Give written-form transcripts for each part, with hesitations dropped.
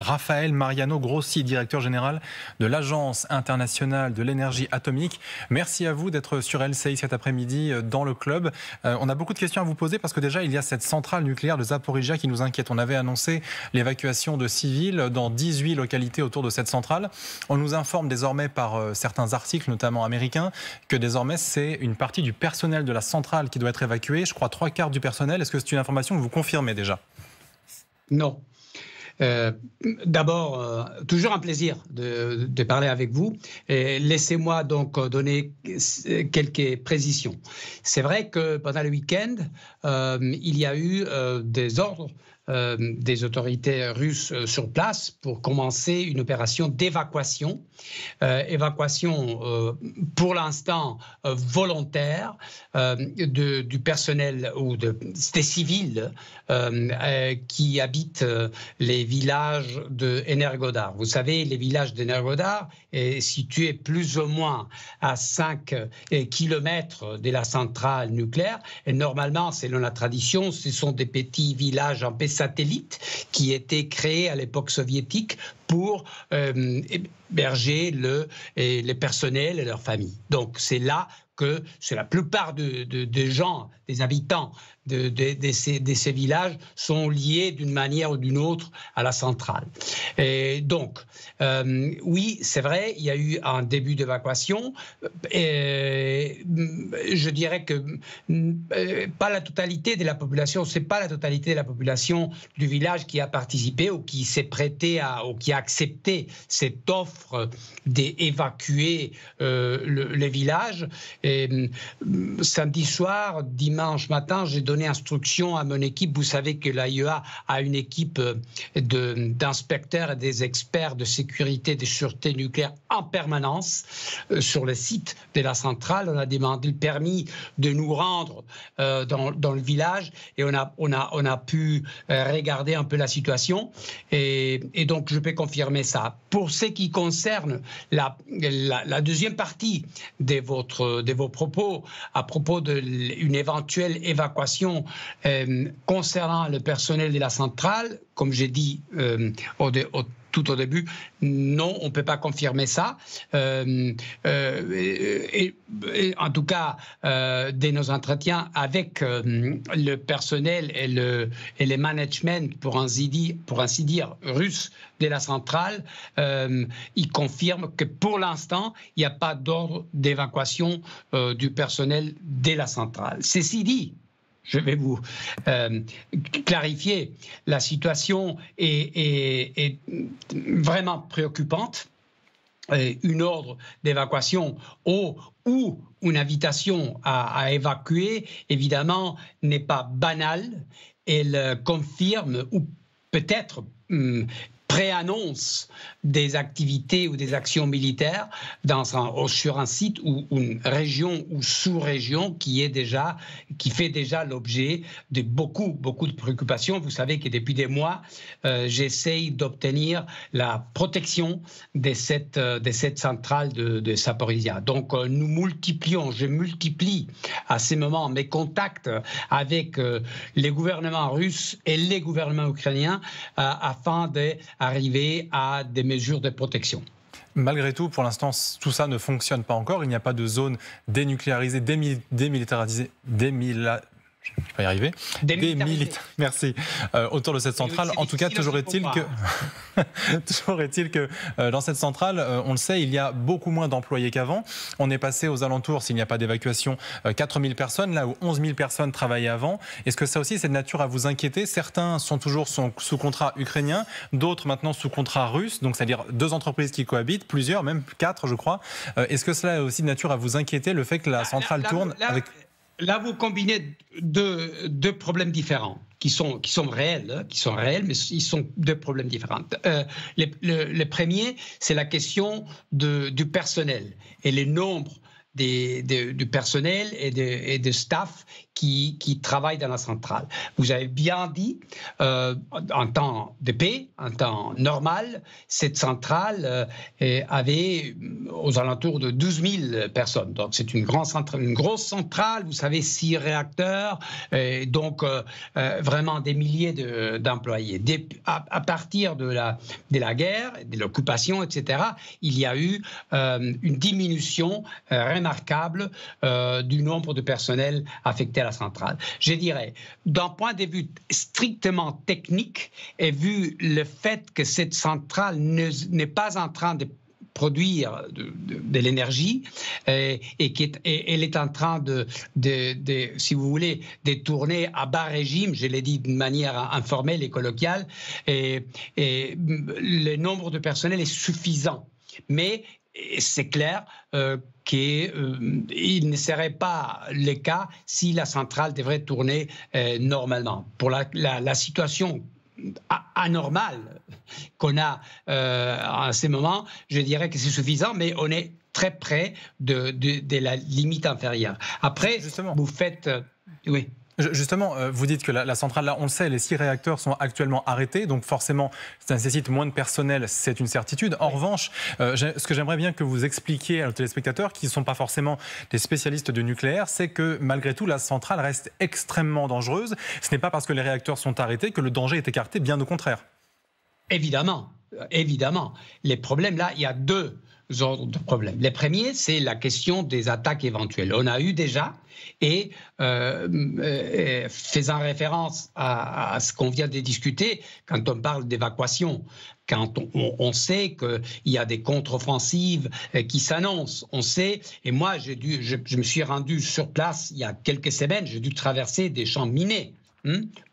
Raphaël Mariano Grossi, directeur général de l'Agence internationale de l'énergie atomique. Merci à vous d'être sur LCI cet après-midi dans le club. On a beaucoup de questions à vous poser parce que déjà, il y a cette centrale nucléaire de Zaporizhzhia qui nous inquiète. On avait annoncé l'évacuation de civils dans 18 localités autour de cette centrale. On nous informe désormais par certains articles, notamment américains, que désormais, c'est une partie du personnel de la centrale qui doit être évacuée. Je crois 3/4 du personnel. Est-ce que c'est une information que vous confirmez déjà ? Non. D'abord, toujours un plaisir de parler avec vous. Laissez-moi donc donner quelques précisions. C'est vrai que pendant le week-end, il y a eu des ordres des autorités russes sur place pour commencer une opération d'évacuation. Évacuation pour l'instant volontaire du personnel ou des civils qui habitent les villages de Energodar. Vous savez, les villages d'Energodar est situé plus ou moins à 5 kilomètres de la centrale nucléaire. Et normalement, selon la tradition, ce sont des petits villages un peu satellites qui étaient créés à l'époque soviétique pour héberger les personnels et leurs familles. Donc c'est là que la plupart des gens, des habitants de ces villages sont liés d'une manière ou d'une autre à la centrale. Et donc, oui, c'est vrai, il y a eu un début d'évacuation. Je dirais que pas la totalité de la population, c'est pas la totalité de la population du village qui a participé ou qui s'est prêté ou qui a accepté cette offre d'évacuer le village. Et samedi soir, dimanche matin, j'ai donné instruction à mon équipe. Vous savez que l'AIEA a une équipe d'inspecteurs et des experts de sécurité et de sûreté nucléaire en permanence sur le site de la centrale. On a demandé le permis de nous rendre dans le village et on a pu regarder un peu la situation et donc je peux confirmer ça. Pour ce qui concerne la deuxième partie de vos propos à propos d'une éventuelle évacuation concernant le personnel de la centrale, comme j'ai dit tout au début, non, on ne peut pas confirmer ça. En tout cas, de nos entretiens avec le personnel et le management, pour ainsi dire, russe de la centrale, ils confirment que pour l'instant, il n'y a pas d'ordre d'évacuation du personnel de la centrale. Ceci dit, je vais vous clarifier, la situation est vraiment préoccupante. Une ordre d'évacuation ou une invitation à évacuer, évidemment, n'est pas banale. Elle confirme ou peut-être préannonce des activités ou des actions militaires sur un site ou une région ou sous-région qui fait déjà l'objet de beaucoup de préoccupations. Vous savez que depuis des mois, j'essaye d'obtenir la protection de cette centrale de Zaporizhzhia. Donc je multiplie à ces moments mes contacts avec les gouvernements russes et les gouvernements ukrainiens afin d'arriver à des mesures de protection. Malgré tout, pour l'instant, tout ça ne fonctionne pas encore. Il n'y a pas de zone dénucléarisée, démilitarisée, je ne vais pas y arriver. Merci. Autour de cette centrale. En tout cas, toujours est-il que dans cette centrale, on le sait, il y a beaucoup moins d'employés qu'avant. On est passé aux alentours, s'il n'y a pas d'évacuation, 4000 personnes, là où 11 000 personnes travaillaient avant. Est-ce que ça aussi, c'est de nature à vous inquiéter ? Certains sont toujours sous contrat ukrainien, d'autres maintenant sous contrat russe, donc c'est-à-dire 2 entreprises qui cohabitent, plusieurs, même 4, je crois. Est-ce que cela est aussi de nature à vous inquiéter, le fait que la centrale tourne avec... Là, vous combinez deux problèmes différents qui sont réels, mais ils sont 2 problèmes différents. Le premier, c'est la question du personnel et le nombre du personnel et de staff qui travaillent dans la centrale. Vous avez bien dit, en temps de paix, en temps normal, cette centrale avait aux alentours de 12 000 personnes. Donc c'est une grosse centrale, vous savez, 6 réacteurs, donc vraiment des milliers d'employés. À partir de la guerre, de l'occupation, etc., il y a eu une diminution remarquable du nombre de personnel affectés à la centrale. Je dirais, d'un point de vue strictement technique, et vu le fait que cette centrale n'est pas en train de produire de l'énergie et qu'elle est en train si vous voulez, de tourner à bas régime, je l'ai dit d'une manière informelle et colloquiale, et le nombre de personnel est suffisant. Mais c'est clair qu'il ne serait pas le cas si la centrale devrait tourner normalement. Pour la situation anormale qu'on a en ce moment, je dirais que c'est suffisant, mais on est très près de la limite inférieure. Après, justement, vous faites... oui. Justement, vous dites que la centrale, là, on le sait, les 6 réacteurs sont actuellement arrêtés, donc forcément, ça nécessite moins de personnel, c'est une certitude. En revanche, ce que j'aimerais bien que vous expliquiez à nos téléspectateurs, qui ne sont pas forcément des spécialistes du nucléaire, c'est que malgré tout, la centrale reste extrêmement dangereuse. Ce n'est pas parce que les réacteurs sont arrêtés que le danger est écarté, bien au contraire. Évidemment, évidemment. Les problèmes, là, il y a 2 ordres de problèmes. Le premier, c'est la question des attaques éventuelles. On a eu déjà, et faisant référence à ce qu'on vient de discuter, quand on parle d'évacuation, quand on sait qu'il y a des contre-offensives qui s'annoncent, on sait, et moi je me suis rendu sur place il y a quelques semaines, j'ai dû traverser des champs minés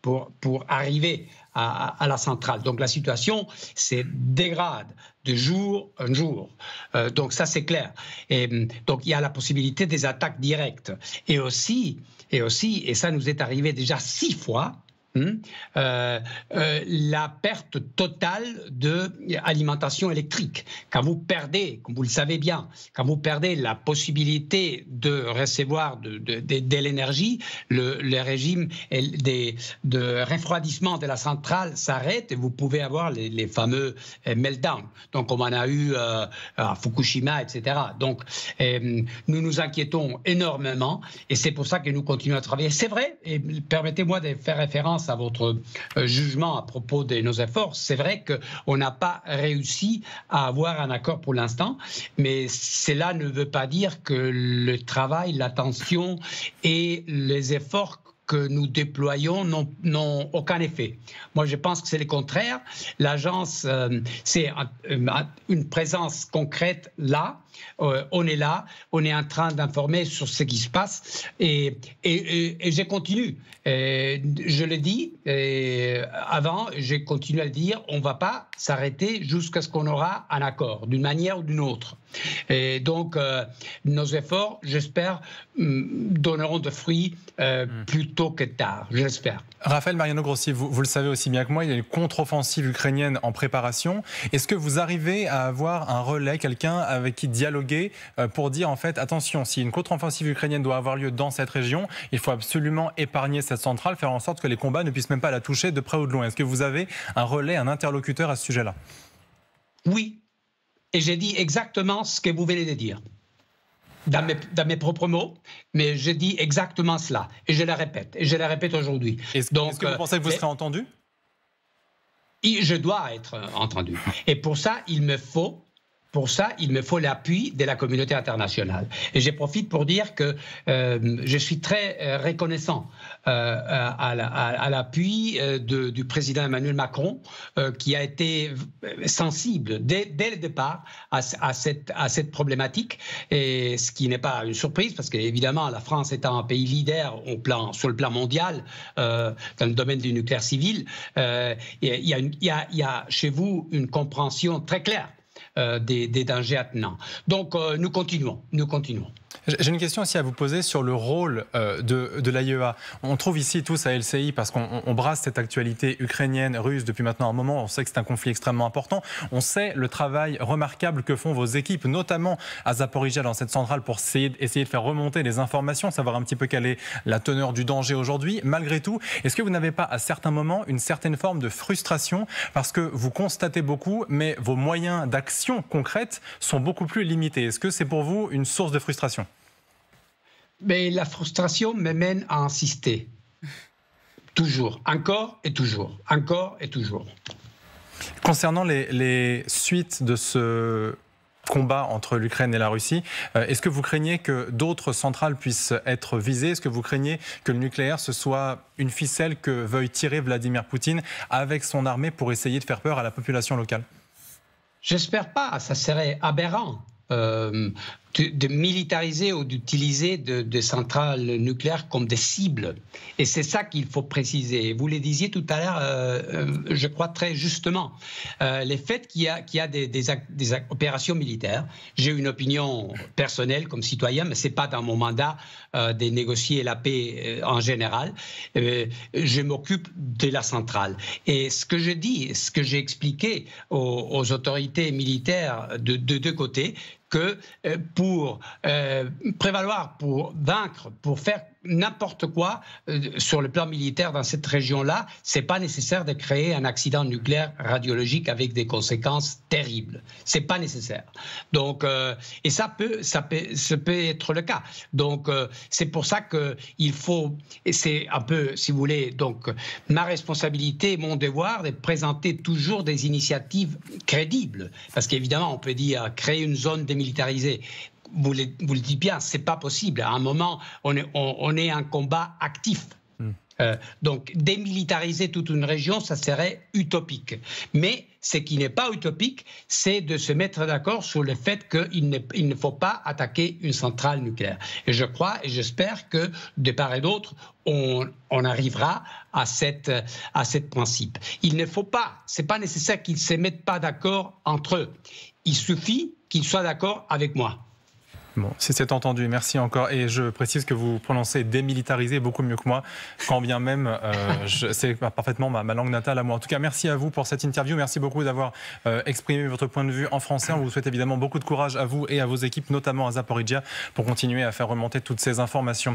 pour arriver à la centrale. Donc la situation se dégrade de jour en jour. Donc ça c'est clair. Et donc il y a la possibilité des attaques directes. Et aussi, et ça nous est arrivé déjà 6 fois, la perte totale d'alimentation électrique. Quand vous perdez, comme vous le savez bien, quand vous perdez la possibilité de recevoir de l'énergie, le régime de refroidissement de la centrale s'arrête et vous pouvez avoir les fameux meltdowns. Donc on en a eu à Fukushima, etc. Donc nous nous inquiétons énormément et c'est pour ça que nous continuons à travailler. C'est vrai, et permettez-moi de faire référence à votre jugement à propos de nos efforts. C'est vrai qu'on n'a pas réussi à avoir un accord pour l'instant, mais cela ne veut pas dire que le travail, l'attention et les efforts que nous déployons n'ont aucun effet. Moi, je pense que c'est le contraire. L'agence, c'est une présence concrète là. On est là, on est en train d'informer sur ce qui se passe et je continue. Je le dis avant, je continue à le dire, on ne va pas s'arrêter jusqu'à ce qu'on aura un accord, d'une manière ou d'une autre. Et donc, nos efforts, j'espère, donneront de fruits plus tôt que tard, j'espère. Raphaël Mariano Grossi, vous le savez aussi bien que moi, il y a une contre-offensive ukrainienne en préparation. Est-ce que vous arrivez à avoir un relais, quelqu'un avec qui dialoguer pour dire en fait, attention, si une contre-offensive ukrainienne doit avoir lieu dans cette région, il faut absolument épargner cette centrale, faire en sorte que les combats ne puissent même pas la toucher de près ou de loin. Est-ce que vous avez un relais, un interlocuteur à ce sujet-là? Oui, et j'ai dit exactement ce que vous venez de dire. Dans mes propres mots, mais je dis exactement cela. Et je le répète aujourd'hui. Est-ce que vous pensez que vous serez entendu? Je dois être entendu. Et pour ça, il me faut l'appui de la communauté internationale. Et je profite pour dire que je suis très reconnaissant à l'appui du président Emmanuel Macron, qui a été sensible dès le départ à cette problématique, et ce qui n'est pas une surprise, parce qu'évidemment, la France étant un pays leader sur le plan mondial, dans le domaine du nucléaire civil, il y a chez vous une compréhension très claire des dangers attenants. Donc nous continuons. J'ai une question aussi à vous poser sur le rôle de l'AIEA. On trouve ici tous à LCI, parce qu'on brasse cette actualité ukrainienne, russe depuis maintenant un moment, on sait que c'est un conflit extrêmement important, on sait le travail remarquable que font vos équipes, notamment à Zaporijia dans cette centrale, pour essayer de faire remonter les informations, savoir un petit peu quelle est la teneur du danger aujourd'hui. Malgré tout, est-ce que vous n'avez pas à certains moments une certaine forme de frustration parce que vous constatez beaucoup, mais vos moyens d'action concrète sont beaucoup plus limités? Est-ce que c'est pour vous une source de frustration? Mais la frustration me mène à insister. Toujours, encore et toujours, encore et toujours. Concernant les suites de ce combat entre l'Ukraine et la Russie, est-ce que vous craignez que d'autres centrales puissent être visées? Est-ce que vous craignez que le nucléaire, ce soit une ficelle que veuille tirer Vladimir Poutine avec son armée pour essayer de faire peur à la population locale? J'espère pas, ça serait aberrant. De militariser ou d'utiliser des centrales nucléaires comme des cibles. Et c'est ça qu'il faut préciser. Vous le disiez tout à l'heure, je crois très justement. Les faits qu'il y a des opérations militaires, j'ai une opinion personnelle comme citoyen, mais ce n'est pas dans mon mandat de négocier la paix en général. Je m'occupe de la centrale. Et ce que je dis, ce que j'ai expliqué aux autorités militaires de deux côtés, que pour prévaloir, pour vaincre, pour faire n'importe quoi sur le plan militaire dans cette région-là, c'est pas nécessaire de créer un accident nucléaire radiologique avec des conséquences terribles. C'est pas nécessaire. Donc, et ça peut être le cas. Donc, c'est pour ça que il faut, et c'est un peu, si vous voulez, donc ma responsabilité, mon devoir de présenter toujours des initiatives crédibles, parce qu'évidemment, on peut dire créer une zone démilitarisée. Vous le dites bien, c'est pas possible. À un moment, on est en combat actif. Donc, démilitariser toute une région, ça serait utopique. Mais ce qui n'est pas utopique, c'est de se mettre d'accord sur le fait qu'il ne faut pas attaquer une centrale nucléaire. Et je crois et j'espère que, de part et d'autre, on arrivera à ce principe. Il ne faut pas, c'est pas nécessaire qu'ils ne se mettent pas d'accord entre eux. Il suffit qu'ils soient d'accord avec moi. Bon, si c'est entendu, merci encore. Et je précise que vous prononcez démilitariser beaucoup mieux que moi, quand bien même c'est parfaitement ma langue natale à moi. En tout cas, merci à vous pour cette interview. Merci beaucoup d'avoir exprimé votre point de vue en français. On vous souhaite évidemment beaucoup de courage à vous et à vos équipes, notamment à Zaporijia, pour continuer à faire remonter toutes ces informations.